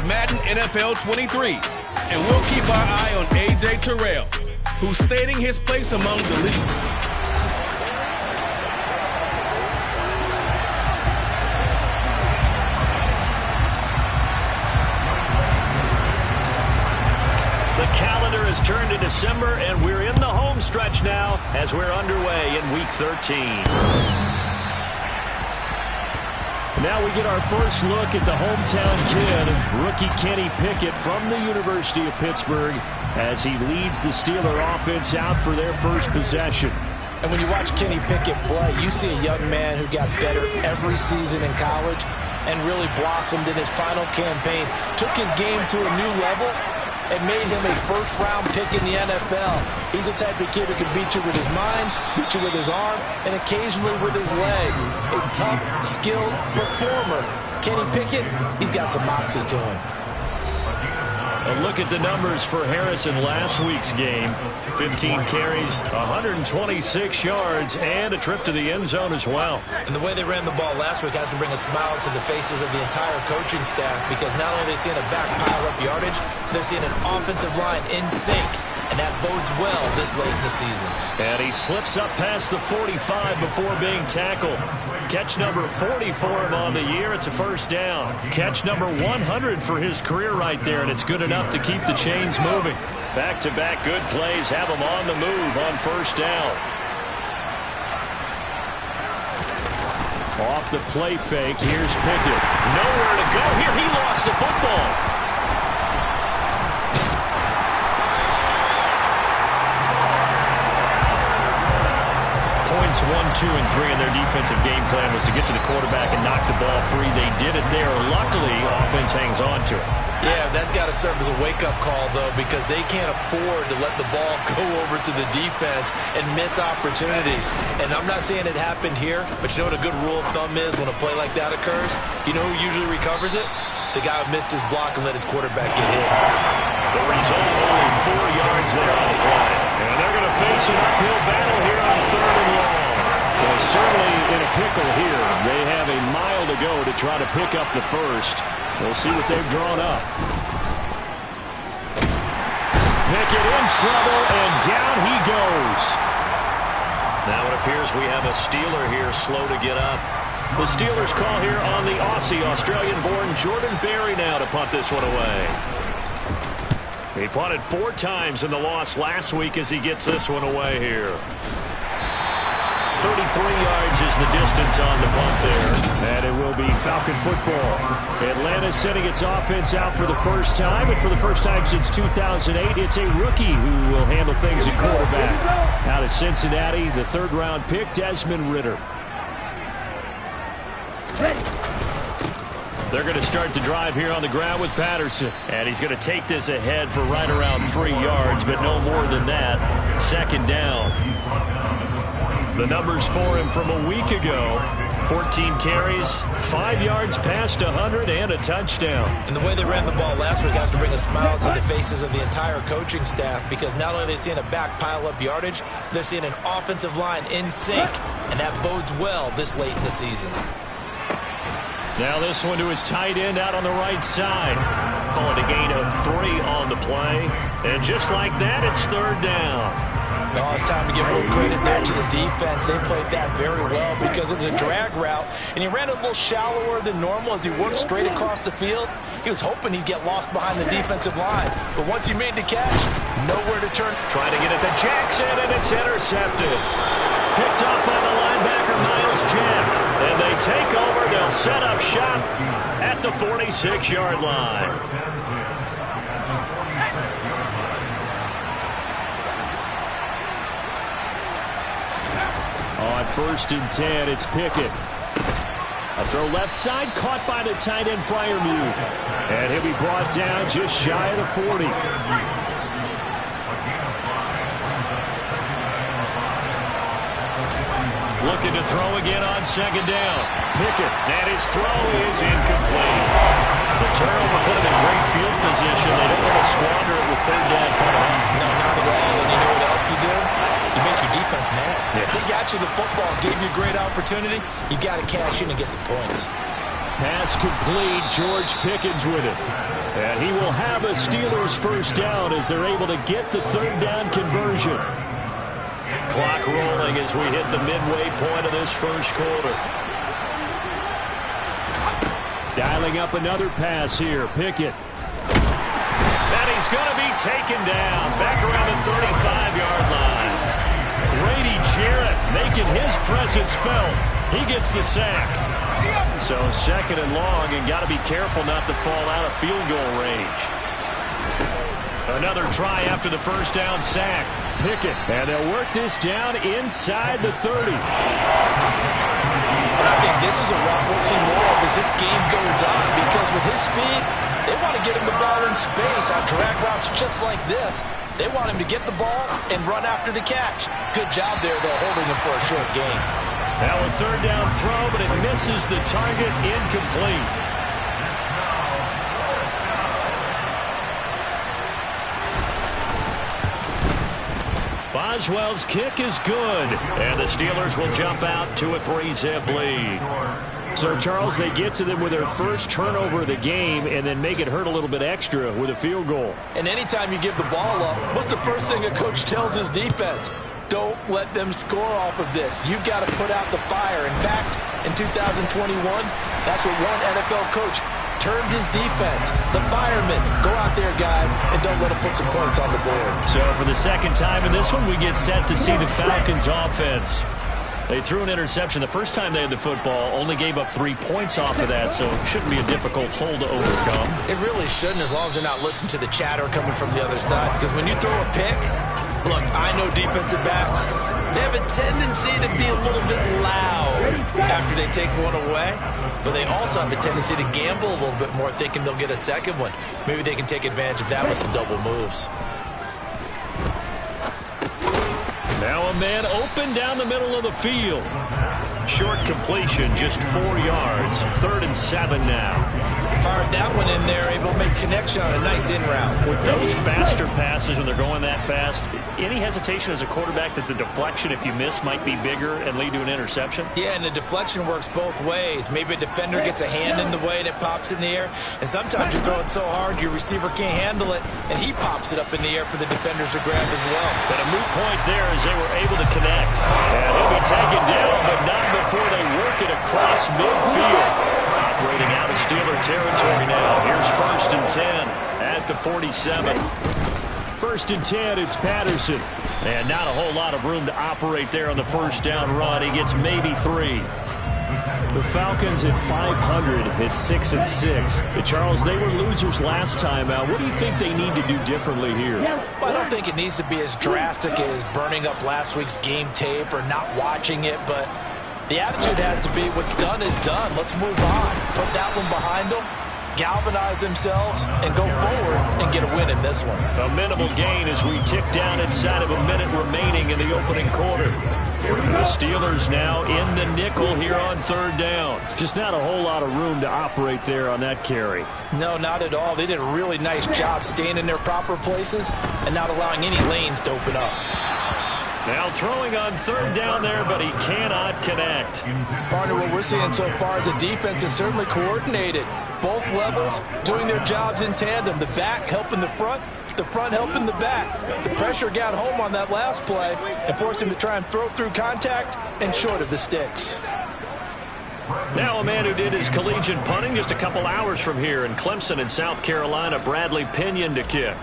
Madden NFL 23. And we'll keep our eye on A.J. Terrell, who's stating his place among the league. The calendar has turned to December, and we're in the home stretch now as we're underway in Week 13. Now we get our first look at the hometown kid, rookie Kenny Pickett from the University of Pittsburgh, as he leads the Steeler offense out for their first possession. And when you watch Kenny Pickett play, you see a young man who got better every season in college and really blossomed in his final campaign, took his game to a new level, and made him a first-round pick in the NFL. He's the type of kid who can beat you with his mind, beat you with his arm, and occasionally with his legs. A tough, skilled performer. Kenny Pickett, he's got some moxie to him. A look at the numbers for Harris in last week's game. 15 carries, 126 yards, and a trip to the end zone as well. And the way they ran the ball last week has to bring a smile to the faces of the entire coaching staff, because not only are they seeing a back pile up yardage, they're seeing an offensive line in sync. And that bodes well this late in the season. And he slips up past the 45 before being tackled. Catch number 40 for him on the year. It's a first down. Catch number 100 for his career right there, and it's good enough to keep the chains moving. Back-to-back good plays have him on the move on first down. Off the play fake, here's Pickett. Nowhere to go here. He lost the football. Points 1, 2, and 3 in their defensive game plan was to get to the quarterback and knock the ball free. They did it there. Luckily, offense hangs on to it. Yeah, that's got to serve as a wake-up call, though, because they can't afford to let the ball go over to the defense and miss opportunities. And I'm not saying it happened here, but you know what a good rule of thumb is when a play like that occurs? You know who usually recovers it? The guy who missed his block and let his quarterback get hit. The result, only 4 yards there on the play. And they're going to face an uphill battle here on 3rd and long. Well, certainly in a pickle here. They have a mile to go to try to pick up the first. We'll see what they've drawn up. Pickett in trouble, and down he goes. Now it appears we have a Steeler here slow to get up. The Steelers call here on the Aussie, Australian-born Jordan Berry now to punt this one away. He punted 4 times in the loss last week as he gets this one away here. 33 yards is the distance on the punt there. And it will be Falcon football. Atlanta sending its offense out for the first time. And for the first time since 2008, it's a rookie who will handle things at quarterback. Out of Cincinnati, the 3rd-round pick, Desmond Ridder. They're going to start the drive here on the ground with Patterson. And he's going to take this ahead for right around 3 yards, but no more than that. 2nd down. The numbers for him from a week ago: 14 carries, 5 yards past 100, and a touchdown. And the way they ran the ball last week has to bring a smile to the faces of the entire coaching staff, because not only are they seeing a back pile up yardage, they're seeing an offensive line in sync, and that bodes well this late in the season. Now this one to his tight end out on the right side. Call it a gain of 3 on the play. And just like that, it's 3rd down. Well, it's time to give a little credit there to the defense. They played that very well because it was a drag route, and he ran a little shallower than normal as he worked straight across the field. He was hoping he'd get lost behind the defensive line, but once he made the catch, nowhere to turn. Trying to get it to Jackson, and it's intercepted. Picked off by the linebacker, Miles Jack. And they take over. They'll set up shop at the 46-yard line. On 1st and 10, it's Pickett. A throw left side, caught by the tight end Freiermuth. And he'll be brought down just shy of the 40. Looking to throw again on 2nd down. Pickett, and his throw is incomplete. The turnover put him in great field position. They don't want to squander it with 3rd down coming up. No, not at all. And you know what else you do? You make your defense mad. Yeah. They got you the football, gave you a great opportunity. You got to cash in and get some points. Pass complete. George Pickens with it. And he will have a Steelers first down as they're able to get the third down conversion. Clock rolling as we hit the midway point of this first quarter. Dialing up another pass here. Pickett. And he's going to be taken down back around the 35-yard line. Grady Jarrett making his presence felt. He gets the sack. So second and long, and got to be careful not to fall out of field goal range. Another try after the first down sack. Pickett, and they'll work this down inside the 30. And I think this is a route we'll see more of as this game goes on, because with his speed, they want to get him the ball in space on drag routes just like this. They want him to get the ball and run after the catch. Good job there, though, holding him for a short gain. Now a third down throw, but it misses the target, incomplete. Boswell's kick is good, and the Steelers will jump out to a 3-zip lead. So, Charles, they get to them with their first turnover of the game and then make it hurt a little bit extra with a field goal. And anytime you give the ball up, what's the first thing a coach tells his defense? Don't let them score off of this. You've got to put out the fire. In fact, in 2021, that's what one NFL coach termed his defense. The firemen. Go out there, guys, and don't let them put some points on the board. So for the second time in this one, we get set to see the Falcons offense. They threw an interception the first time they had the football, only gave up 3 points off of that, so it shouldn't be a difficult hole to overcome. It really shouldn't, as long as they're not listening to the chatter coming from the other side, because when you throw a pick, look, I know defensive backs, they have a tendency to be a little bit loud after they take one away, but they also have a tendency to gamble a little bit more, thinking they'll get a second one. Maybe they can take advantage of that with some double moves. Now a man open down the middle of the field. Short completion, just 4 yards. 3rd and 7 now. Fired that one in there, able to make connection on a nice in route. With those faster passes when they're going that fast, any hesitation as a quarterback that the deflection, if you miss, might be bigger and lead to an interception? Yeah, and the deflection works both ways. Maybe a defender gets a hand in the way and it pops in the air, and sometimes you throw it so hard your receiver can't handle it, and he pops it up in the air for the defenders to grab as well. But a moot point there as they were able to connect. And he'll be taken down, but not before they work it across midfield. Operating out of Steeler territory now. Here's 1st and 10 at the 47. 1st and 10, it's Patterson. And not a whole lot of room to operate there on the first down run. He gets maybe 3. The Falcons at 500 at 6-6. Charles, they were losers last time out. What do you think they need to do differently here? Well, I don't think it needs to be as drastic as burning up last week's game tape or not watching it, but the attitude has to be what's done is done. Let's move on. Put that one behind them, galvanize themselves, and go forward and get a win in this one. A minimal gain as we tick down inside of a minute remaining in the opening quarter. The Steelers now in the nickel here on 3rd down. Just not a whole lot of room to operate there on that carry. No, not at all. They did a really nice job staying in their proper places and not allowing any lanes to open up. Now throwing on 3rd down there, but he cannot connect. Partner, what we're seeing so far is a defense is certainly coordinated. Both levels doing their jobs in tandem. The back helping the front helping the back. The pressure got home on that last play and forced him to try and throw through contact and short of the sticks. Now a man who did his collegiate punting just a couple hours from here in Clemson in South Carolina, Bradley Pinion to kick.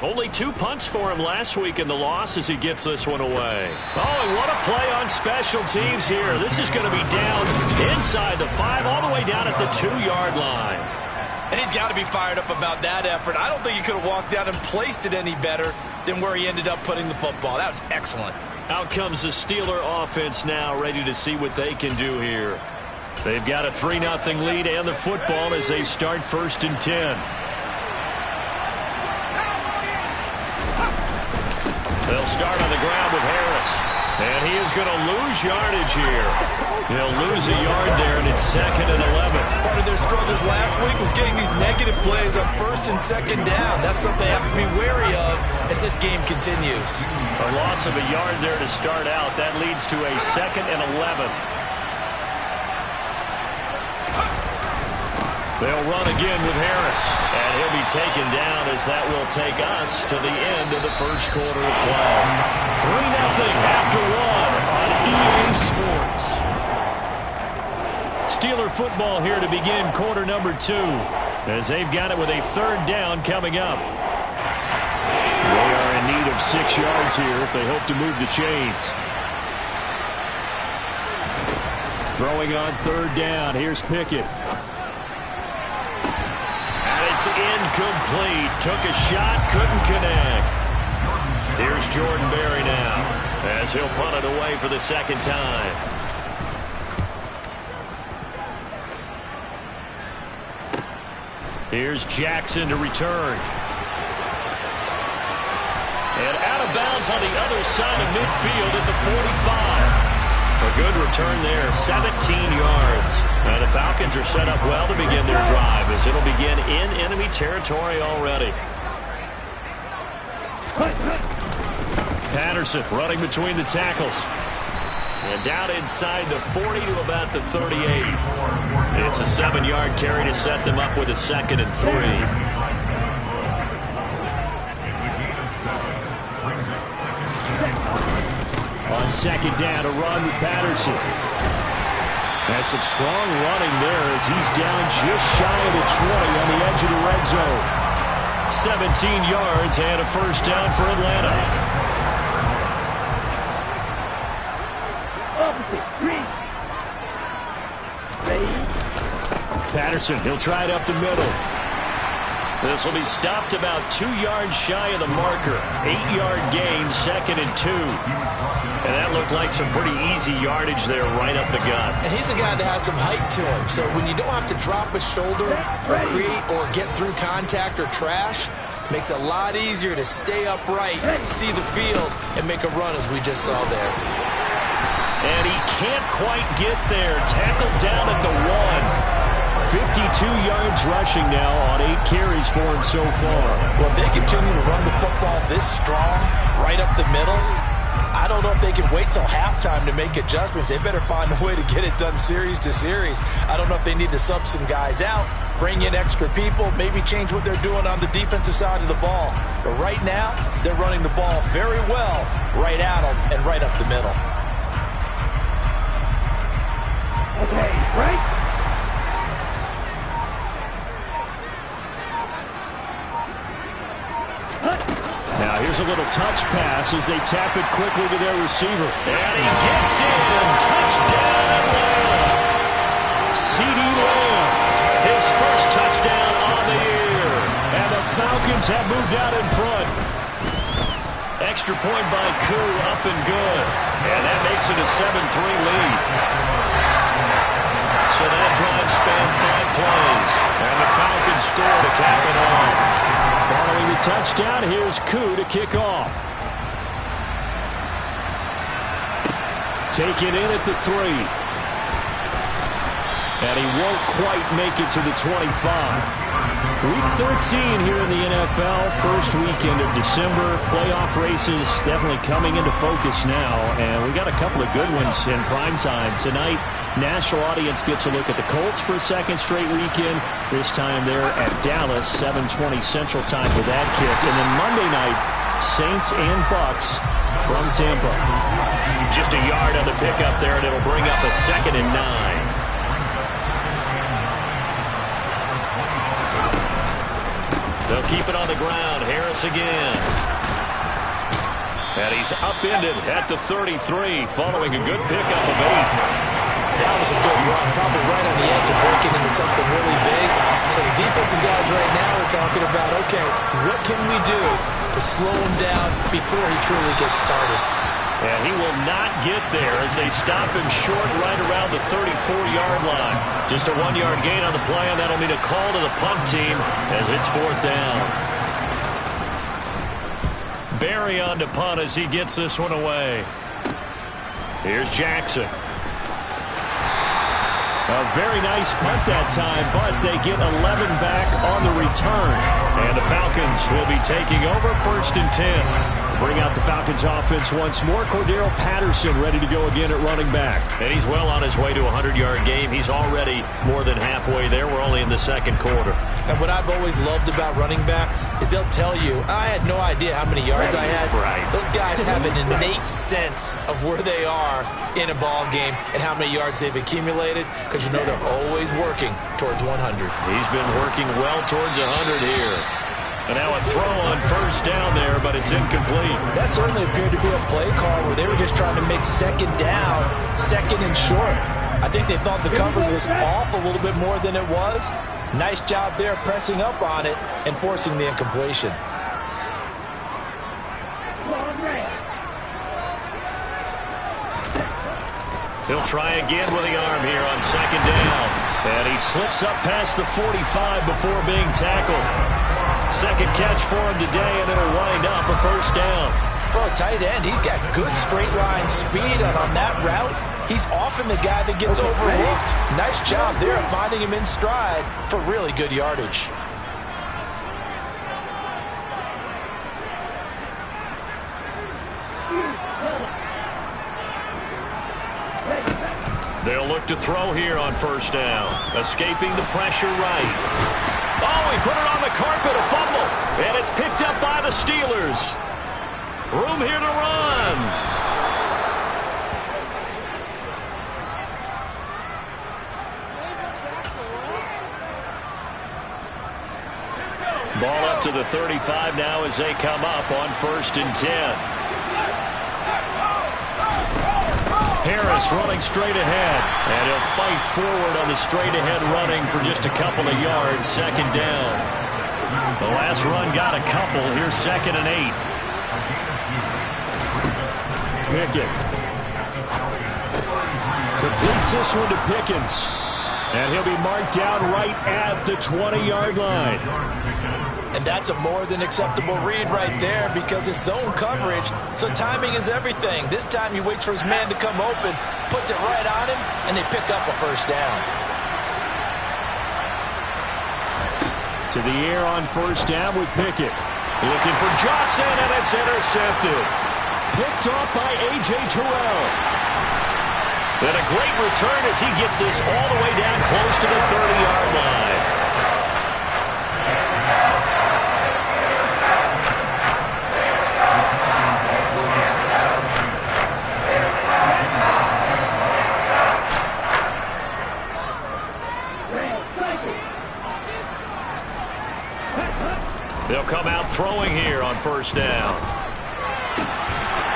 Only 2 punts for him last week in the loss as he gets this one away. Oh, and what a play on special teams here. This is going to be down inside the 5, all the way down at the 2-yard line. And he's got to be fired up about that effort. I don't think he could have walked down and placed it any better than where he ended up putting the football. That was excellent. Out comes the Steeler offense now, ready to see what they can do here. They've got a 3-0 lead and the football as they start 1st and 10. They'll start on the ground with Harris. And he is going to lose yardage here. He'll lose a yard there, and it's 2nd and 11. Part of their struggles last week was getting these negative plays on 1st and 2nd down. That's something they have to be wary of as this game continues. A loss of a yard there to start out. That leads to a 2nd and 11. They'll run again with Harris. And he'll be taken down as that will take us to the end of the first quarter of play. 3-0 after 1 on EA Sports. Steeler football here to begin quarter number 2. As they've got it with a 3rd down coming up. They are in need of 6 yards here if they hope to move the chains. Throwing on 3rd down. Here's Pickett. It's incomplete. Took a shot, couldn't connect. Here's Jordan Berry now as he'll punt it away for the 2nd time. Here's Jackson to return. And out of bounds on the other side of midfield at the 45. A good return there, 17 yards. And the Falcons are set up well to begin their drive as it'll begin in enemy territory already. Patterson running between the tackles. And down inside the 40 to about the 38. It's a 7-yard carry to set them up with a 2nd and 3. On 2nd down, a run with Patterson. That's some strong running there as he's down just shy of the 20 on the edge of the red zone. 17 yards and a 1st down for Atlanta. Patterson, he'll try it up the middle. This will be stopped about 2 yards shy of the marker. 8-yard gain, 2nd and 2. And that looked like some pretty easy yardage there right up the gut. And he's a guy that has some height to him. So when you don't have to drop a shoulder or create or get through contact or trash, makes it a lot easier to stay upright, see the field, and make a run as we just saw there. And he can't quite get there. Tackled down at the 1. 52 yards rushing now on 8 carries for him so far. Well, if they continue to run the football this strong, right up the middle, I don't know if they can wait till halftime to make adjustments. They better find a way to get it done series to series. I don't know if they need to sub some guys out, bring in extra people, maybe change what they're doing on the defensive side of the ball. But right now, they're running the ball very well right at them and right up the middle. Okay, right? Now here's a little touch pass as they tap it quickly to their receiver. And he gets in. Touchdown Atlanta. CeeDee Lamb. His first touchdown on the year. And the Falcons have moved out in front. Extra point by Koo, up and good. And that makes it a 7-3 lead. So that drive spanned 5 plays. And the Falcons score to cap it off. Following the touchdown, here's Koo to kick off. Taken in at the 3. And he won't quite make it to the 25. Week 13 here in the NFL, first weekend of December. Playoff races definitely coming into focus now, and we got a couple of good ones in prime time. Tonight, national audience gets a look at the Colts for a 2nd straight weekend. This time they're at Dallas, 7:20 Central Time for that kick. And then Monday night, Saints and Bucks from Tampa. Just a yard on the pickup there, and it'll bring up a 2nd and 9. They'll keep it on the ground. Harris again. And he's upended at the 33, following a good pickup of 8. That was a good run, probably right on the edge of breaking into something really big. So the defensive guys right now are talking about, okay, what can we do to slow him down before he truly gets started? And he will not get there as they stop him short right around the 34-yard line. Just a 1-yard gain on the play, and that'll mean a call to the punt team as it's 4th down. Berry on to punt as he gets this one away. Here's Jackson. A very nice punt that time, but they get 11 back on the return. And the Falcons will be taking over 1st and 10. Bring out the Falcons offense once more. Cordero Patterson ready to go again at running back. And he's well on his way to a 100-yard game. He's already more than halfway there. We're only in the 2nd quarter. And what I've always loved about running backs is they'll tell you, I had no idea how many yards I had. Right. Those guys have an innate sense of where they are in a ball game and how many yards they've accumulated, because you know they're always working towards 100. He's been working well towards 100 here. And now a throw on 1st down there, but it's incomplete. That certainly appeared to be a play call where they were just trying to make 2nd down, 2nd and short. I think they thought the coverage was off a little bit more than it was. Nice job there pressing up on it and forcing the incompletion. He'll try again with the arm here on 2nd down. And he slips up past the 45 before being tackled. 2nd catch for him today, and it'll wind up a 1st down. For a tight end, he's got good straight line speed, and on that route, he's often the guy that gets overlooked. Nice job there of finding him in stride for really good yardage. They'll look to throw here on 1st down. Escaping the pressure right. Oh, he put it on the carpet, a fumble. And it's picked up by the Steelers. Room here to run. Ball up to the 35 now as they come up on 1st and 10. Harris running straight ahead, and he'll fight forward on the straight-ahead running for just a couple of yards. 2nd down. The last run got a couple. Here's 2nd and 8. Pickett completes this one to Pickens, and he'll be marked down right at the 20-yard line. And that's a more than acceptable read right there, because it's zone coverage, so timing is everything. This time he waits for his man to come open, puts it right on him, and they pick up a 1st down. To the air on 1st down with Pickett. Looking for Johnson, and it's intercepted. Picked off by A.J. Terrell. And a great return as he gets this all the way down close to the 30-yard line. They'll come out throwing here on 1st down.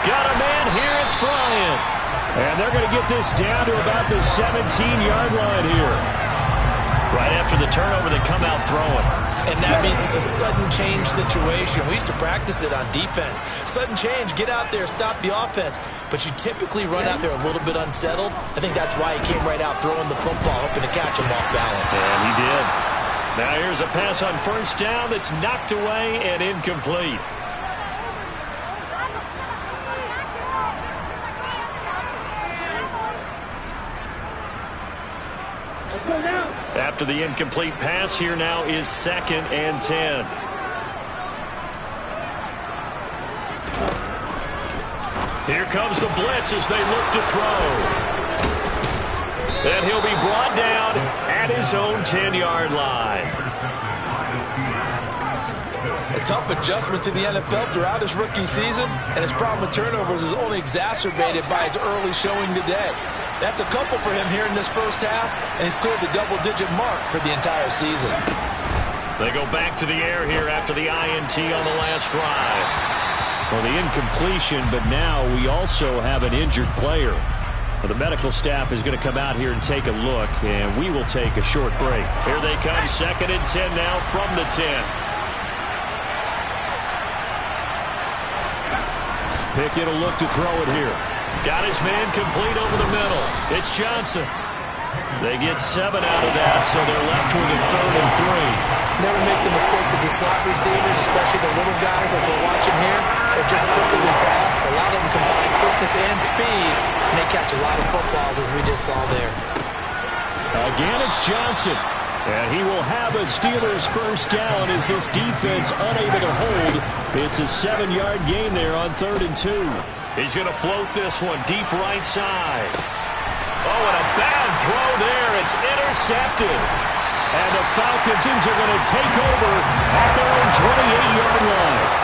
Got a man here, it's Bryant. And they're going to get this down to about the 17-yard line here. Right after the turnover, they come out throwing. And that means it's a sudden change situation. We used to practice it on defense. Sudden change, get out there, stop the offense. But you typically run out there a little bit unsettled. I think that's why he came right out throwing the football, hoping to catch him off balance. And he did. Now here's a pass on 1st down that's knocked away and incomplete. After the incomplete pass, here now is 2nd and 10. Here comes the blitz as they look to throw. And he'll be brought down at his own 10-yard line. A tough adjustment to the NFL throughout his rookie season, and his problem with turnovers is only exacerbated by his early showing today. That's a couple for him here in this 1st half, and he's cleared the double-digit mark for the entire season. They go back to the air here after the INT on the last drive. Well, the incompletion, but now we also have an injured player. Well, the medical staff is going to come out here and take a look, and we will take a short break. Here they come, 2nd and 10 now from the 10. Pickett will look to throw it here. Got his man complete over the middle. It's Johnson. They get 7 out of that, so they're left with a 3rd and 3. Never make the mistake that the slot receivers, especially the little guys like we're watching here, are just quicker than fast. A lot of them combine quickness and speed, and they catch a lot of footballs, as we just saw there. Again, it's Johnson. And he will have a Steelers first down as this defense unable to hold. It's a 7-yard gain there on 3rd and 2. He's going to float this one deep right side. Oh, and a bad throw there. It's intercepted. And the Falcons are going to take over at their own 28-yard line.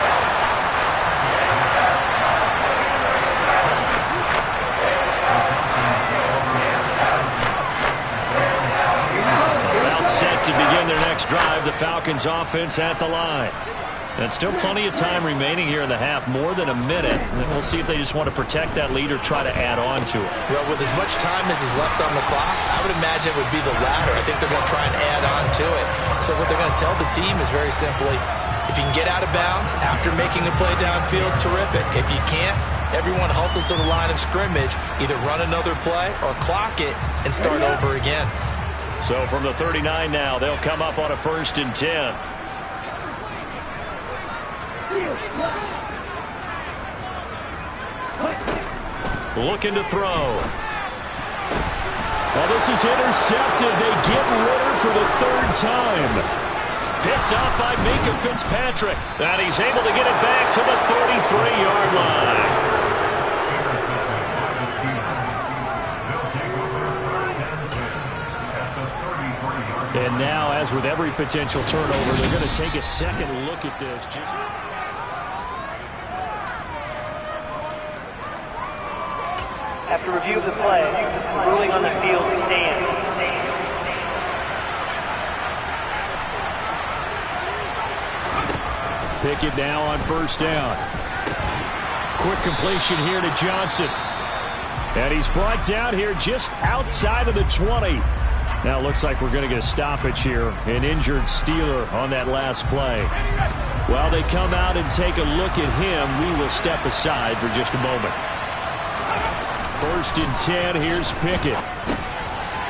Set to begin their next drive, the Falcons offense at the line. And still plenty of time remaining here in the half, more than a minute. And we'll see if they just want to protect that lead or try to add on to it. Well, with as much time as is left on the clock, I would imagine it would be the latter. I think they're going to try and add on to it. So what they're going to tell the team is very simply, if you can get out of bounds after making a play downfield, terrific. If you can't, everyone hustle to the line of scrimmage, either run another play or clock it and start over again. So from the 39 now, they'll come up on a 1st and 10. Looking to throw. Well, this is intercepted. They get Ritter for the 3rd time. Picked up by Minka Fitzpatrick. And he's able to get it back to the 33-yard line. And now, as with every potential turnover, they're going to take a second look at this. After review of the play, ruling on the field stands. Pickett now on 1st down. Quick completion here to Johnson. And he's brought down here just outside of the 20. Now it looks like we're going to get a stoppage here. An injured Steeler on that last play. While they come out and take a look at him, we will step aside for just a moment. 1st and 10, here's Pickett.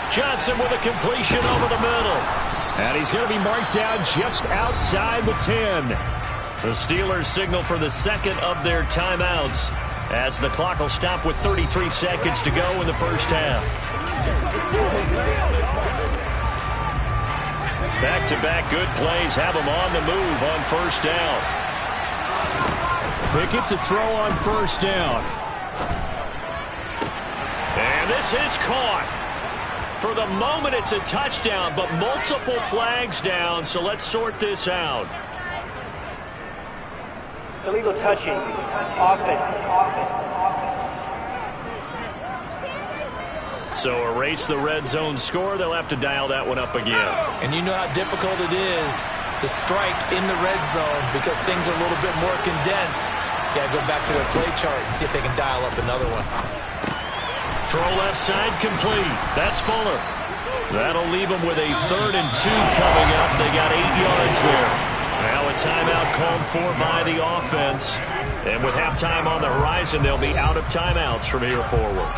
Johnson with a completion over the middle. And he's going to be marked down just outside the 10. The Steelers signal for the second of their timeouts as the clock will stop with 33 seconds to go in the first half. Back-to-back good plays have him on the move on 1st down. Pickett to throw on 1st down. And this is caught. For the moment, it's a touchdown, but multiple flags down, so let's sort this out. Illegal touching. Offense. So erase the red zone score. They'll have to dial that one up again. And you know how difficult it is to strike in the red zone because things are a little bit more condensed. You got to go back to their play chart and see if they can dial up another one. Throw left side complete. That's Fuller. That'll leave them with a 3rd and 2 coming up. They got 8 yards there. Now a timeout called for by the offense. And with halftime on the horizon, they'll be out of timeouts from here forward.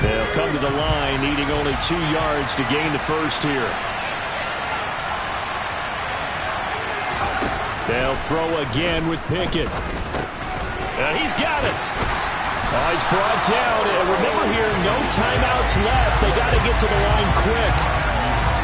They'll come to the line, needing only 2 yards to gain the first here. They'll throw again with Pickett. He's got it. He's brought down. And remember here, no timeouts left. They got to get to the line quick.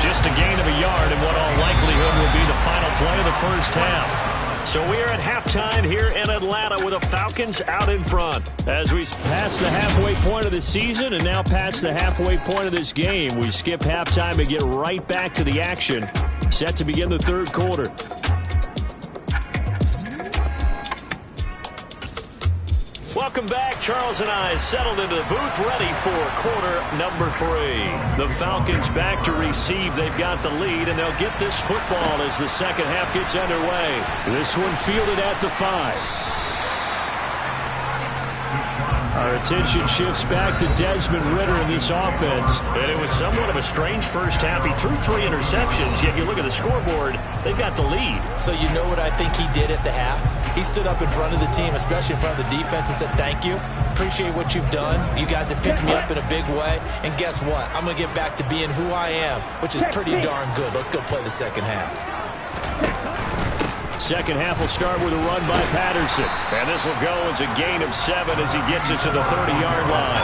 Just a gain of a yard in what all likelihood will be the final play of the first half. So we are at halftime here in Atlanta with the Falcons out in front. As we pass the halfway point of the season and now past the halfway point of this game, we skip halftime and get right back to the action. Set to begin the 3rd quarter. Welcome back. Charles and I settled into the booth, ready for quarter number 3. The Falcons back to receive. They've got the lead, and they'll get this football as the second half gets underway. This one fielded at the 5. Our attention shifts back to Desmond Ritter in this offense. And it was somewhat of a strange first half. He threw 3 interceptions, yet you look at the scoreboard, they've got the lead. So you know what I think he did at the half? He stood up in front of the team, especially in front of the defense, and said, thank you. Appreciate what you've done. You guys have picked me up in a big way. And guess what? I'm going to get back to being who I am, which is pretty darn good. Let's go play the second half. second half will start with a run by Patterson. And this will go as a gain of 7 as he gets it to the 30-yard line.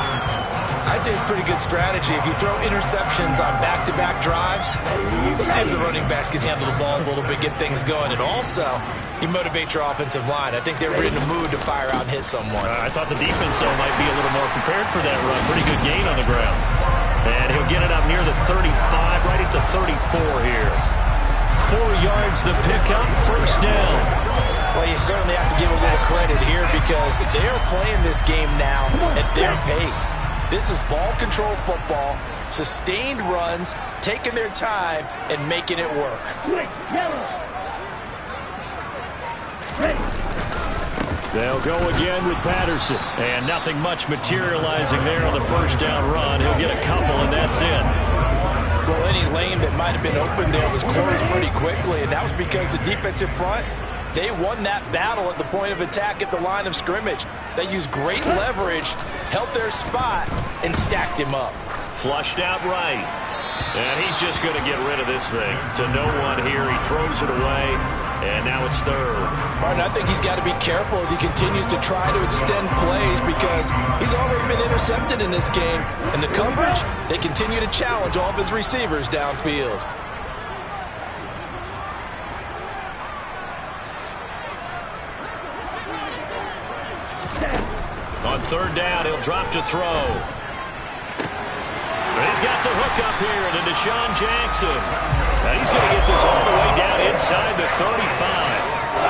I'd say it's pretty good strategy. If you throw interceptions on back-to-back drives, let's see if the running backs can handle the ball a little bit, get things going. And also, you motivate your offensive line. I think they're in the mood to fire out and hit someone. I thought the defense, though, might be a little more prepared for that run. Pretty good gain on the ground. And he'll get it up near the 35, right at the 34 here. 4 yards the pickup, first down. Well, you certainly have to give a little credit here because they're playing this game now at their pace. This is ball control football, sustained runs, taking their time, and making it work. They'll go again with Patterson. And nothing much materializing there on the first down run. He'll get a couple, and that's it. Well, any lane that might have been open there was closed pretty quickly, and that was because the defensive front, they won that battle at the point of attack at the line of scrimmage. They used great leverage, held their spot, and stacked him up. Flushed out right. And he's just going to get rid of this thing. To no one here. He throws it away, and now it's third. Martin, I think he's got to be careful as he continues to try to extend plays because he's already been intercepted in this game. And the coverage, they continue to challenge all of his receivers downfield. On third down, he'll drop to throw. He's got the hook up here to Deshaun Jackson. Now he's going to get this all the way down inside the 35.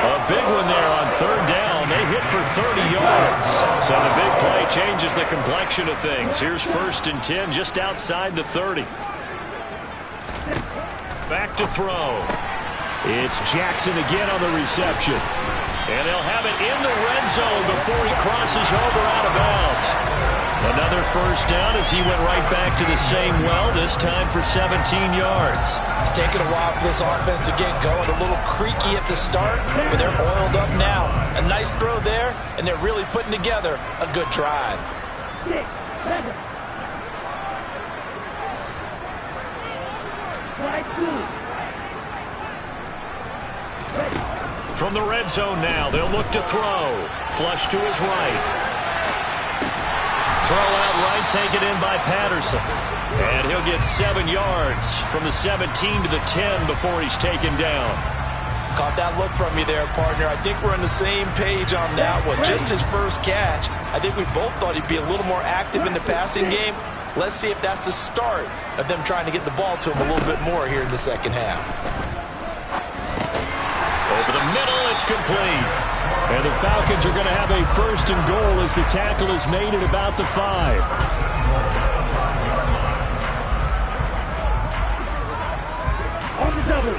A big one there on third down. They hit for 30 yards. So the big play changes the complexion of things. Here's first and 10 just outside the 30. Back to throw. It's Jackson again on the reception. And they'll have it in the red zone before he crosses over out of bounds. Another first down as he went right back to the same well, this time for 17 yards. It's taken a while for this offense to get going. A little creaky at the start, but they're oiled up now. A nice throw there, and they're really putting together a good drive. From the red zone now, they'll look to throw. Flush to his right. Throw out right, taken in by Patterson. And he'll get 7 yards from the 17 to the 10 before he's taken down. Caught that look from you there, partner. I think we're on the same page on that one. Just his first catch. I think we both thought he'd be a little more active in the passing game. Let's see if that's the start of them trying to get the ball to him a little bit more here in the second half. Over the middle, it's complete. And the Falcons are going to have a first and goal as the tackle is made at about the 5. On the double.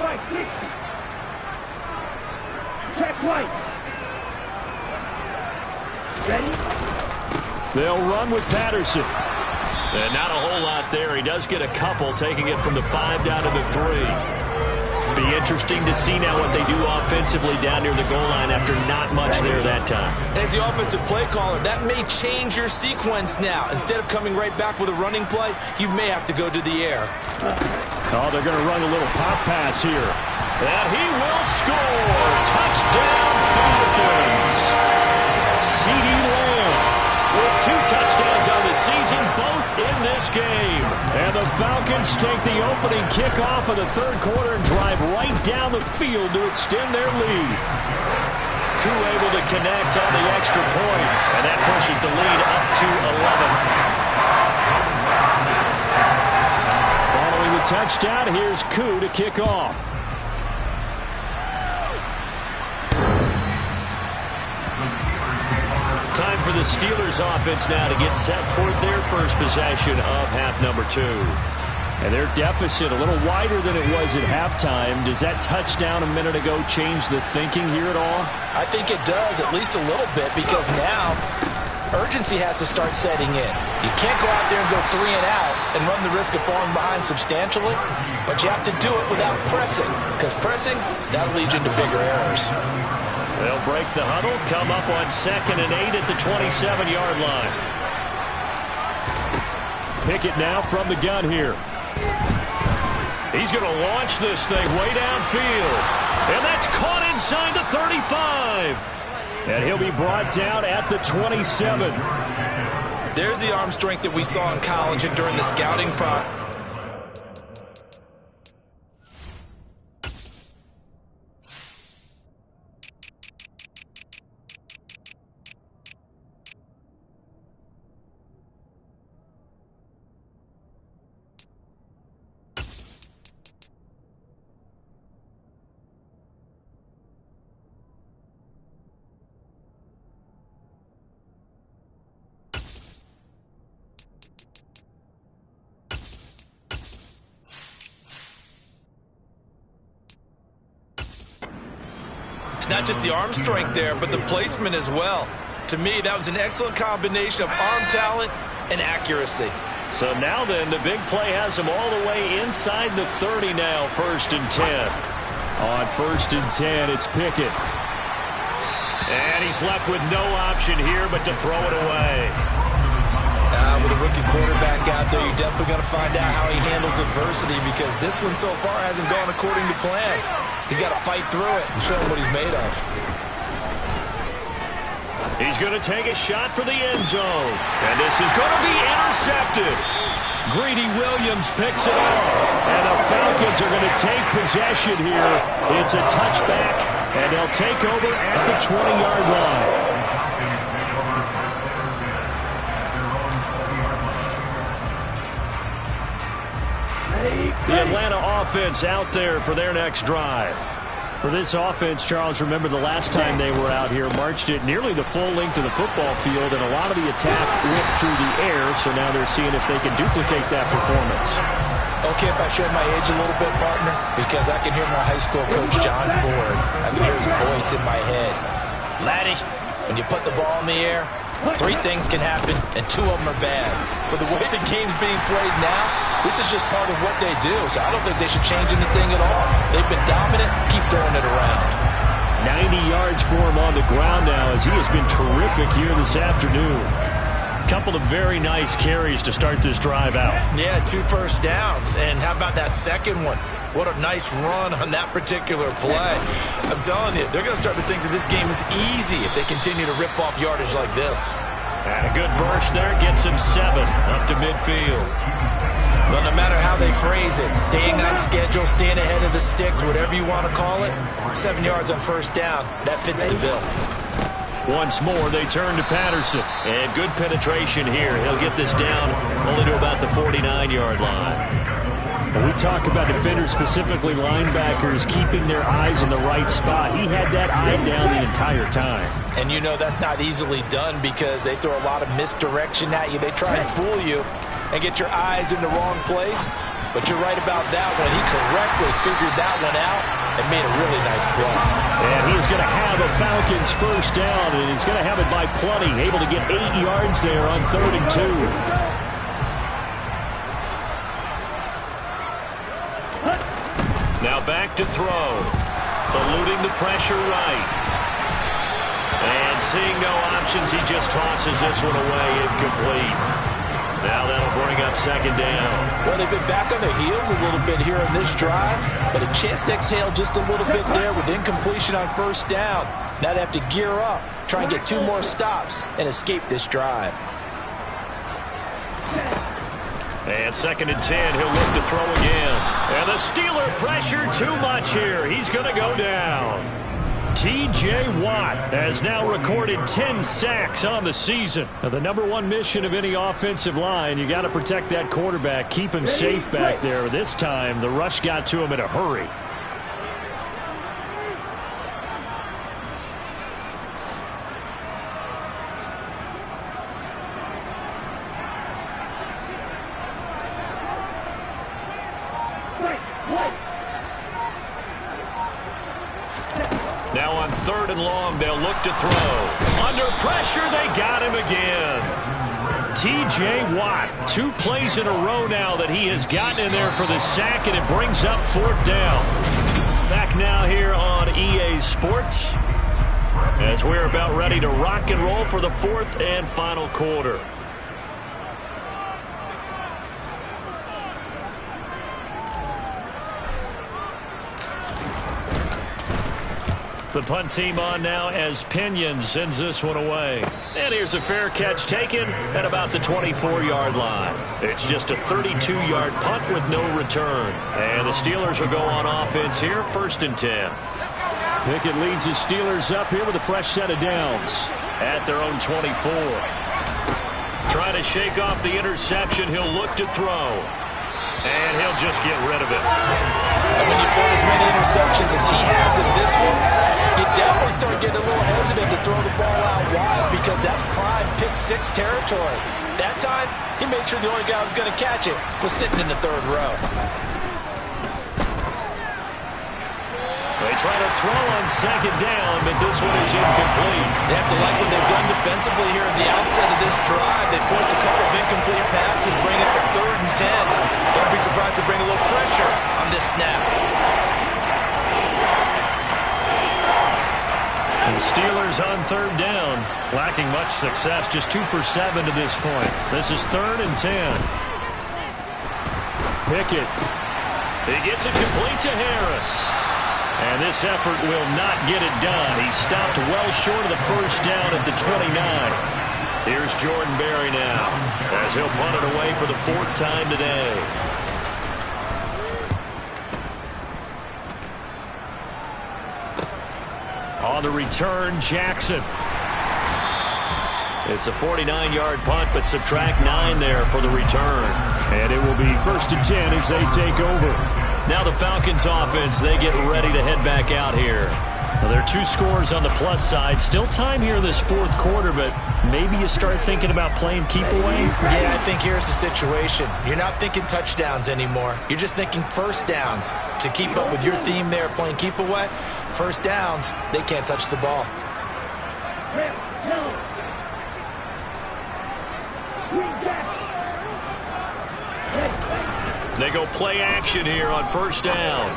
Right, six. Check right. Ready? They'll run with Patterson. And not a whole lot there. He does get a couple, taking it from the 5 down to the 3. Be interesting to see now what they do offensively down near the goal line after not much there that time. As the offensive play caller, that may change your sequence now. Instead of coming right back with a running play, you may have to go to the air. Oh, they're going to run a little pop pass here. And he will score. Touchdown, Falcons. CeeDee Lamb with 2 touchdowns on the season, both in this game. And the Falcons take the opening kickoff of the third quarter and drive right down the field to extend their lead. Koo able to connect on the extra point, and that pushes the lead up to 11. Following the touchdown, here's Koo to kick off. Time for the Steelers offense now to get set for their first possession of half number 2. And their deficit a little wider than it was at halftime. Does that touchdown a minute ago change the thinking here at all? I think it does, at least a little bit, because now urgency has to start setting in. You can't go out there and go 3 and out and run the risk of falling behind substantially, but you have to do it without pressing, because pressing, that'll lead you into bigger errors. They'll break the huddle, come up on 2nd and 8 at the 27-yard line. Pickett now from the gun here. He's going to launch this thing way downfield. And that's caught inside the 35. And he'll be brought down at the 27. There's the arm strength that we saw in college and during the scouting process. It's not just the arm strength there, but the placement as well. To me, that was an excellent combination of arm talent and accuracy. So now then, the big play has him all the way inside the 30 now, 1st and 10. On 1st and 10, it's Pickett. And he's left with no option here but to throw it away. With a rookie quarterback out there, you're definitely going to find out how he handles adversity, because this one so far hasn't gone according to plan. He's got to fight through it and show him what he's made of. He's going to take a shot for the end zone. And this is going to be intercepted. Greedy Williams picks it off. And the Falcons are going to take possession here. It's a touchback, and they'll take over at the 20-yard line. The Atlanta offense out there for their next drive. For this offense, Charles, remember the last time they were out here, marched it nearly the full length of the football field, and a lot of the attack went through the air, so now they're seeing if they can duplicate that performance. Okay, if I show my age a little bit, partner, because I can hear my high school coach, John Ford. I can hear his voice in my head. Laddie, when you put the ball in the air, 3 things can happen, and 2 of them are bad. But the way the game's being played now, this is just part of what they do, so I don't think they should change anything at all. They've been dominant. Keep throwing it around. 90 yards for him on the ground now, as he has been terrific here this afternoon. Couple of very nice carries to start this drive out. Yeah, 2 first downs. And how about that second one? What a nice run on that particular play. I'm telling you, they're going to start to think that this game is easy if they continue to rip off yardage like this. And a good burst there gets him 7 up to midfield. Well, no matter how they phrase it, staying on schedule, staying ahead of the sticks, whatever you want to call it, 7 yards on first down, that fits the bill. Once more, they turn to Patterson. And good penetration here. He'll get this down only to about the 49-yard line. When we talk about defenders, specifically linebackers, keeping their eyes in the right spot, he had that eye down the entire time. And you know that's not easily done, because they throw a lot of misdirection at you. They try and fool you and get your eyes in the wrong place. But you're right about that one. He correctly figured that one out and made a really nice play. And he's going to have a Falcons first down, and he's going to have it by plenty, able to get 8 yards there on 3rd and 2. Now back to throw. Eluding the pressure right. And seeing no options, he just tosses this one away, incomplete. Now that'll bring up 2nd down. Well, they've been back on their heels a little bit here on this drive, but a chance to exhale just a little bit there with incompletion on first down. Now they have to gear up, try and get 2 more stops, and escape this drive. And 2nd and 10, he'll look to throw again. And the Steeler pressure too much here. He's going to go down. T.J. Watt has now recorded 10 sacks on the season. Now, the #1 mission of any offensive line, you got to protect that quarterback, keep him safe back there. This time, the rush got to him in a hurry. Now on 3rd and long, they'll look to throw. Under pressure, they got him again. T.J. Watt, 2 plays in a row now that he has gotten in there for the sack, and it brings up 4th down. Back now here on EA Sports, as we're about ready to rock and roll for the 4th and final quarter. The punt team on now as Pinion sends this one away. And here's a fair catch taken at about the 24-yard line. It's just a 32-yard punt with no return. And the Steelers will go on offense here, 1st and 10. Pickett leads the Steelers up here with a fresh set of downs. At their own 24. Trying to shake off the interception. He'll look to throw. And he'll just get rid of it. And when you throw as many interceptions as he has in this one, you definitely start getting a little hesitant to throw the ball out wide because that's prime pick-6 territory. That time, he made sure the only guy who was going to catch it was sitting in the 3rd row. They try to throw on 2nd down, but this one is incomplete. They have to like what they've done defensively here at the outset of this drive. They forced a couple of incomplete passes, bring it to 3rd and 10. Don't be surprised to bring a little pressure on this snap. And the Steelers on 3rd down, lacking much success, just 2 for 7 to this point. This is 3rd and 10. Pickett. He gets it complete to Harris. And this effort will not get it done. He stopped well short of the 1st down at the 29. Here's Jordan Berry now as he'll punt it away for the 4th time today. On the return, Jackson. It's a 49-yard punt, but subtract 9 there for the return. And it will be 1st and 10 as they take over. Now the Falcons offense, they get ready to head back out here. Well, there are 2 scores on the plus side. Still time here this 4th quarter, but maybe you start thinking about playing keep away? Yeah, I think here's the situation. You're not thinking touchdowns anymore. You're just thinking 1st downs. To keep up with your theme there, playing keep away, 1st downs, they can't touch the ball. They go play action here on 1st down.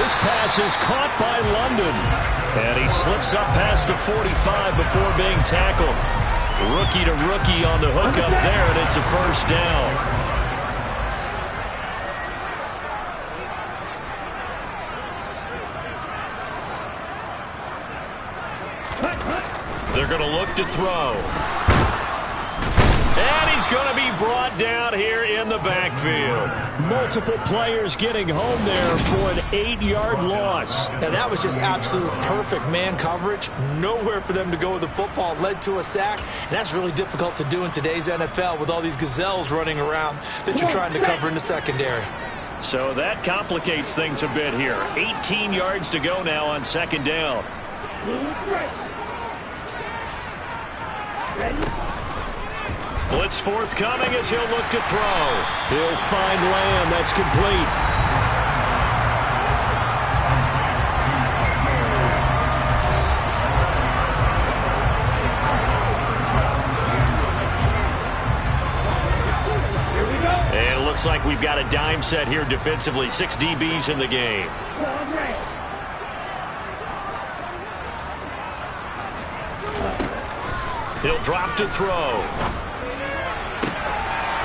This pass is caught by London. And he slips up past the 45 before being tackled. Rookie to rookie on the hook up there, and it's a 1st down. They're going to look to throw. And he's going to be brought down here in the backfield. Multiple players getting home there for an 8-yard loss. Now that was just absolute perfect man coverage. Nowhere for them to go with the football. Led to a sack. And that's really difficult to do in today's NFL with all these gazelles running around that you're trying to cover in the secondary. So that complicates things a bit here. 18 yards to go now on 2nd down. Blitz forthcoming as he'll look to throw. He'll find Lamb. That's complete. And it looks like we've got a dime set here defensively. 6 DBs in the game. He'll drop to throw.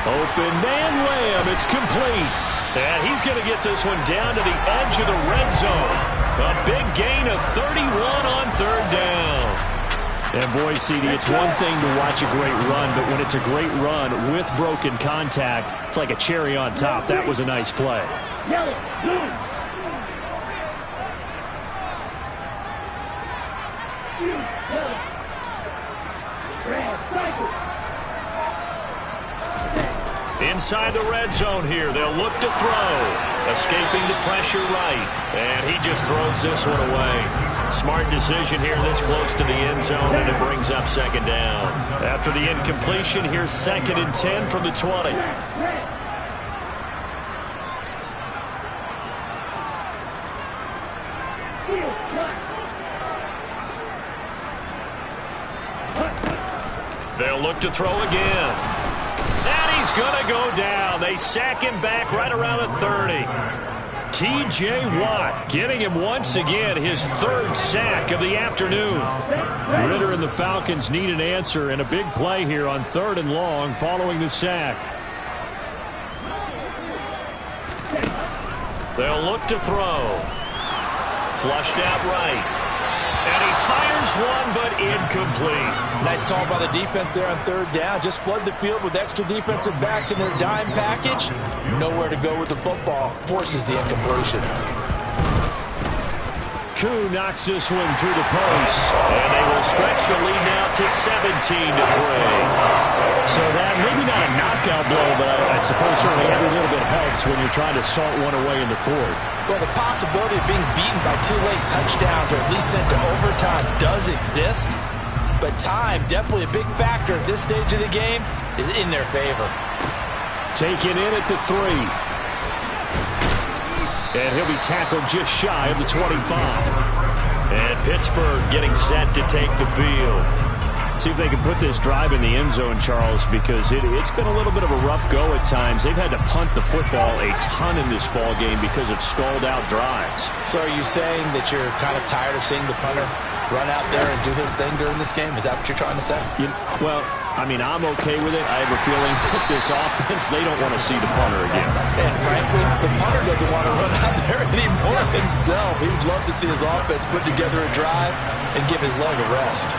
Open man Lamb. It's complete. And he's going to get this one down to the edge of the red zone. A big gain of 31 on 3rd down. And boy, CD, it's one thing to watch a great run, but when it's a great run with broken contact, it's like a cherry on top. That was a nice play. Inside the red zone here, they'll look to throw. Escaping the pressure right. And he just throws this one away. Smart decision here this close to the end zone, and it brings up 2nd down. After the incompletion, here's 2nd and 10 from the 20. They'll look to throw again. And he's going to go down. They sack him back right around the 30. T.J. Watt getting him once again his 3rd sack of the afternoon. Ritter and the Falcons need an answer and a big play here on 3rd and long following the sack. They'll look to throw. flushed out right. And he fires one, but incomplete. Nice call by the defense there on third down. Just flood the field with extra defensive backs in their dime package. Nowhere to go with the football. Forces the incompletion. Koo knocks this one through the post. And they will stretch the lead now to 17-3. So that, maybe not a knockout blow, but I suppose certainly every little bit helps when you're trying to salt one away in the fourth. Well, the possibility of being beaten by 2 late touchdowns or at least sent to overtime does exist. But time, definitely a big factor at this stage of the game, is in their favor. Taken in at the 3. And he'll be tackled just shy of the 25. And Pittsburgh getting set to take the field. See if they can put this drive in the end zone, Charles, because it's been a little bit of a rough go at times. They've had to punt the football a ton in this ball game because of stalled-out drives. So are you saying that you're kind of tired of seeing the punter run out there and do his thing during this game? Is that what you're trying to say? Well, I mean, I'm okay with it. I have a feeling that this offense, they don't want to see the punter again. And frankly, the punter doesn't want to run out there anymore himself. He'd love to see his offense put together a drive and give his leg a rest.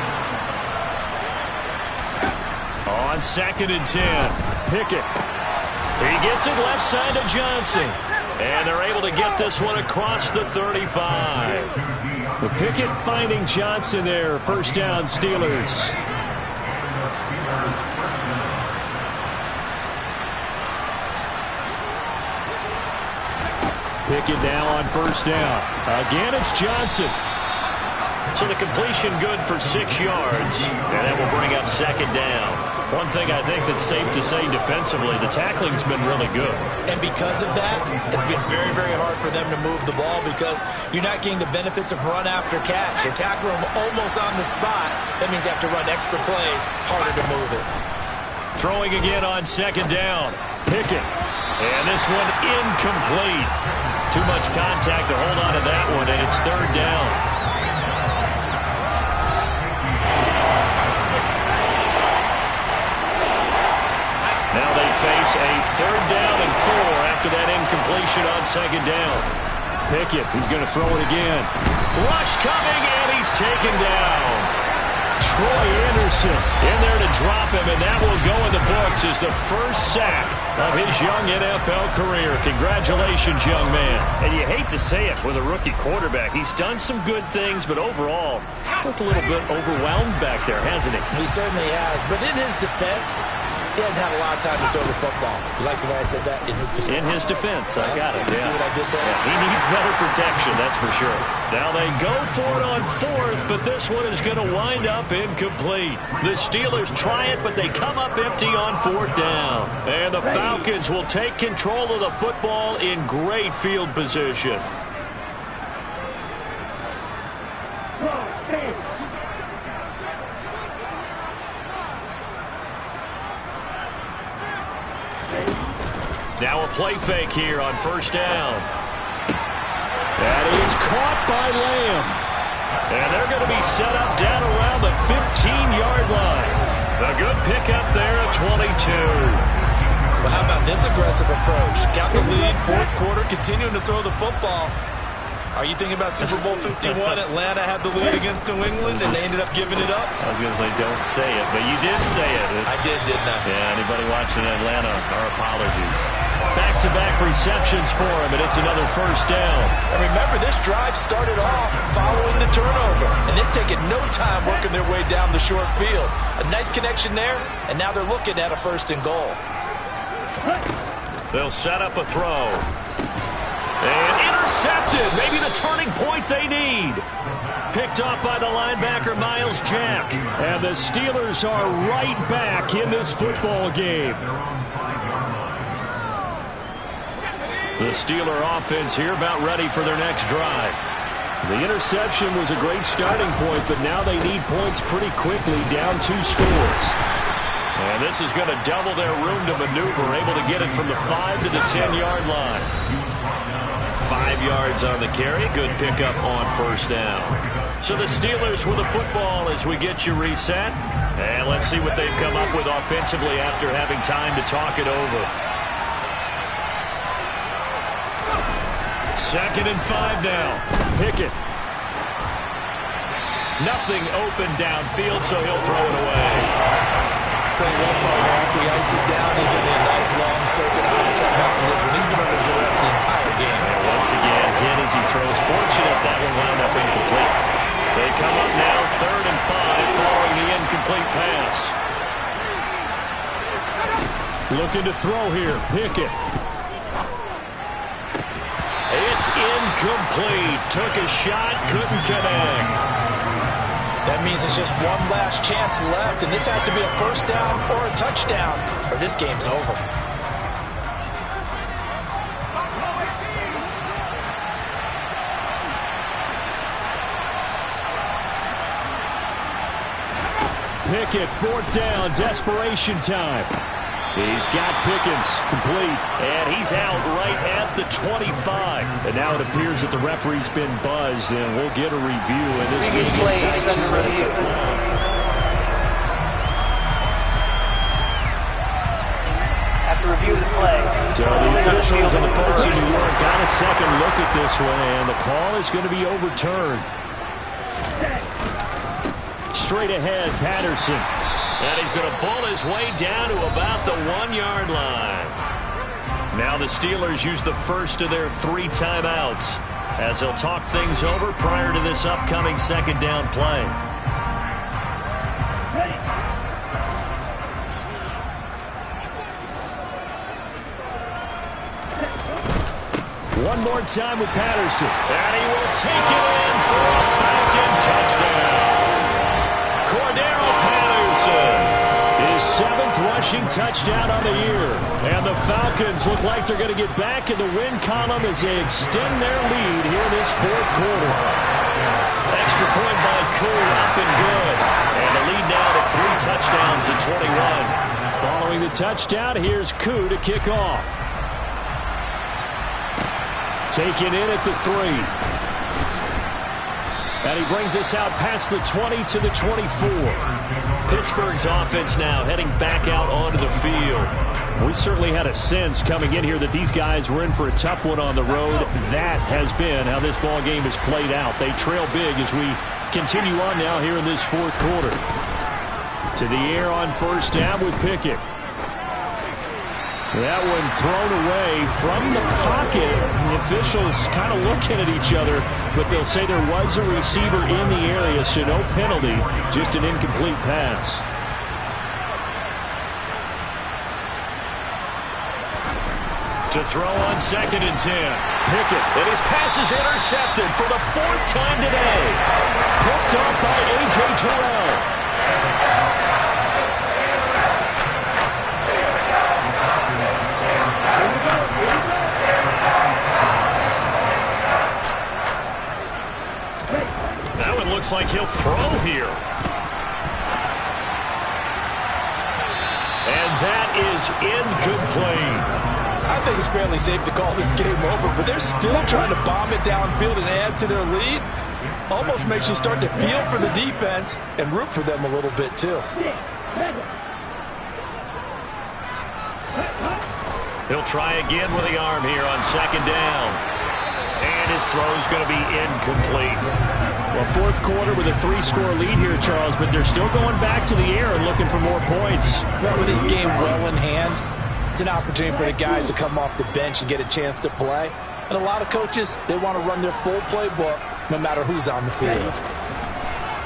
On 2nd and 10, Pickett. he gets it left side to Johnson. And they're able to get this one across the 35. With Pickett finding Johnson there. First down, Steelers. Pickett now on first down. Again, it's Johnson. So the completion good for 6 yards. And that will bring up 2nd down. One thing I think that's safe to say defensively, the tackling's been really good. And because of that, it's been very, very hard for them to move the ball because you're not getting the benefits of run after catch. They tackle them almost on the spot. That means you have to run extra plays, harder to move it. Throwing again on 2nd down. Pickett. And this one incomplete. Too much contact to hold on to that one, and it's 3rd down. Now they face a 3rd down and 4 after that incompletion on 2nd down. Pickett, he's going to throw it again. Rush coming, and he's taken down. Troy Anderson in there to drop him, and that will go in the books as the first sack of his young NFL career. Congratulations, young man. And you hate to say it with a rookie quarterback. He's done some good things, but overall, looked a little bit overwhelmed back there, hasn't he? He certainly has, but in his defense, he hasn't had a lot of time to throw the football. You like the way I said that? In his defense. In his defense. I got it. See what I did there? Yeah, he needs better protection, that's for sure. Now they go for it on 4th, but this one is going to wind up incomplete. The Steelers try it, but they come up empty on 4th down. And the Falcons will take control of the football in great field position. Now a play fake here on 1st down. That is caught by Lamb. And they're going to be set up down around the 15-yard line. A good pickup there at 22. Well, how about this aggressive approach? Got the lead, 4th quarter, continuing to throw the football. Are you thinking about Super Bowl 51? Atlanta had the lead against New England, and they ended up giving it up? I was going to say, don't say it, but you did say it. I did, didn't I? Yeah, anybody watching Atlanta, our apologies. Back-to-back receptions for him, and it's another 1st down. And remember, this drive started off following the turnover, and they've taken no time working their way down the short field. A nice connection there, and now they're looking at a 1st and goal. They'll set up a throw. And intercepted. Maybe the turning point they need. Picked off by the linebacker, Miles Jack. And the Steelers are right back in this football game. The Steeler offense here about ready for their next drive. The interception was a great starting point, but now they need points pretty quickly, down 2 scores. And this is going to double their room to maneuver, able to get it from the 5 to the 10-yard line. 5 yards on the carry. Good pickup on 1st down. So the Steelers with the football as we get you reset. And let's see what they've come up with offensively after having time to talk it over. 2nd and 5 now. Pickett Nothing open downfield, so he'll throw it away. Tell you what, partner, after he ices down, he's going to be a nice, long, soaking hot tub after this one. He's been under duress the entire game. And once again, hit as he throws. Fortunate that one wound up incomplete. They come up now 3rd and 5 following the incomplete pass. Looking to throw here. Pickett. It's incomplete. Took a shot, couldn't connect. That means it's just one last chance left, and this has to be a first down or a touchdown, or this game's over. Pickett, 4th down, desperation time. He's got Pickens complete. And he's out right at the 25. And now it appears that the referee's been buzzed, and we'll get a review in this Previous game play inside is 2 under minutes review. of play. After review of the play. So the officials and the folks in New York got a second look at this one, and the call is going to be overturned. Straight ahead, Patterson. And he's going to pull his way down to about the 1-yard line. Now the Steelers use the first of their 3 timeouts as they'll talk things over prior to this upcoming 2nd down play. One more time with Patterson. And he will take it in for a Falcon touchdown. Cordero Patterson. His 7th rushing touchdown on the year. And the Falcons look like they're going to get back in the win column as they extend their lead here in this 4th quarter. Extra point by Cool, up and good. And the lead now to 3 touchdowns at 21. Following the touchdown, here's Koo to kick off. Taken in at the 3. And he brings us out past the 20 to the 24. Pittsburgh's offense now heading back out onto the field. We certainly had a sense coming in here that these guys were in for a tough one on the road. That has been how this ball game has played out. They trail big as we continue on now here in this 4th quarter. To the air on 1st down with Pickett. That one thrown away from the pocket. The officials kind of looking at each other, but they'll say there was a receiver in the area, so no penalty, just an incomplete pass. To throw on 2nd and 10. Pickett. And his pass is intercepted for the 4th time today. Picked up by A.J. Terrell. Looks like he'll throw here. And that is incomplete. I think it's fairly safe to call this game over, but they're still trying to bomb it downfield and add to their lead. Almost makes you start to feel for the defense and root for them a little bit, too. He'll try again with the arm here on 2nd down. And his throw's going to be incomplete. Well, 4th quarter with a 3-score lead here, Charles, but they're still going back to the air and looking for more points. Well, with this game well in hand, it's an opportunity for the guys to come off the bench and get a chance to play. And a lot of coaches, they want to run their full playbook no matter who's on the field.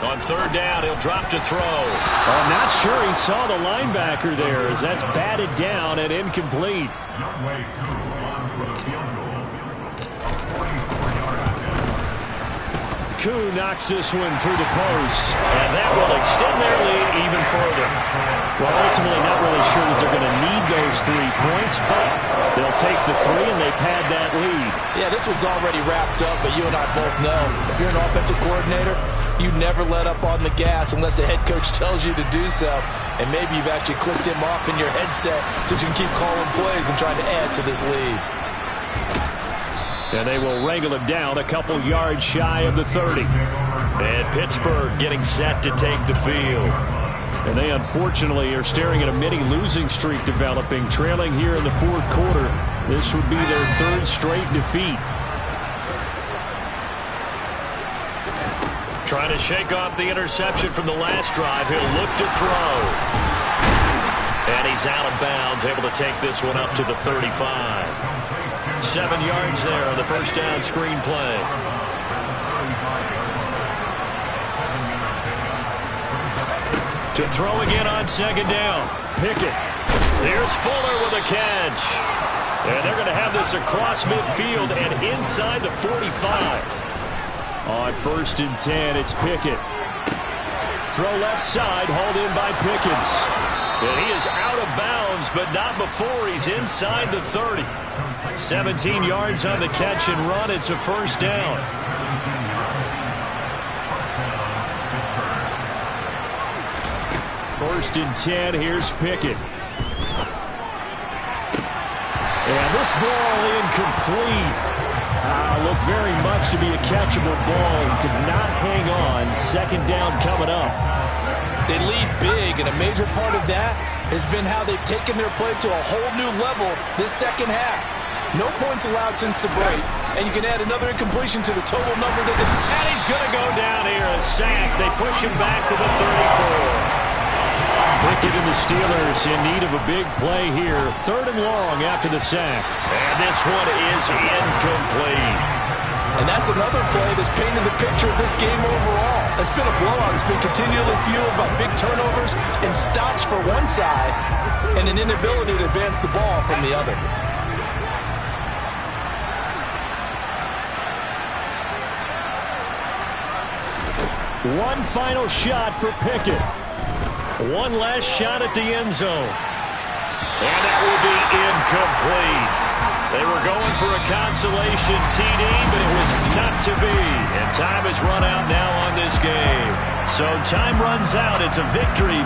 On 3rd down, he'll drop to throw. I'm not sure he saw the linebacker there as that's batted down and incomplete. Koo knocks this one through the post. And that will extend their lead even further. Well, ultimately not really sure that they're going to need those 3 points, but they'll take the 3 and they pad that lead. Yeah, this one's already wrapped up, but you and I both know if you're an offensive coordinator, you never let up on the gas unless the head coach tells you to do so. And maybe you've actually clicked him off in your headset so you can keep calling plays and trying to add to this lead. And they will wrangle it down a couple yards shy of the 30. And Pittsburgh getting set to take the field. And they unfortunately are staring at a mini losing streak developing, trailing here in the 4th quarter. This would be their 3rd straight defeat. Trying to shake off the interception from the last drive. He'll look to throw. And he's out of bounds, able to take this one up to the 35. 7 yards there on the first down screen play. To throw again on second down. Pickett. Here's Fuller with a catch. And they're going to have this across midfield and inside the 45. On 1st and 10, it's Pickett. Throw left side, hauled in by Pickens. And he is out of bounds, but not before he's inside the 30. 17 yards on the catch and run. It's a first down. First and 10, here's Pickett. And this ball incomplete. Looked very much to be a catchable ball. He could not hang on. Second down coming up. They lead big, and a major part of that has been how they've taken their play to a whole new level this second half. No points allowed since the break, and you can add another incompletion to the total number that they... And he's going to go down here, a sack. They push him back to the 34. Pickett and the Steelers in need of a big play here. 3rd and long after the sack. And this one is incomplete. And that's another play that's painted the picture of this game overall. It's been a blowout. It's been continually fueled by big turnovers and stops for one side and an inability to advance the ball from the other. One final shot for Pickett. One last shot at the end zone. And that will be incomplete. They were going for a consolation TD, but it was not to be. And time has run out now on this game. So time runs out. It's a victory.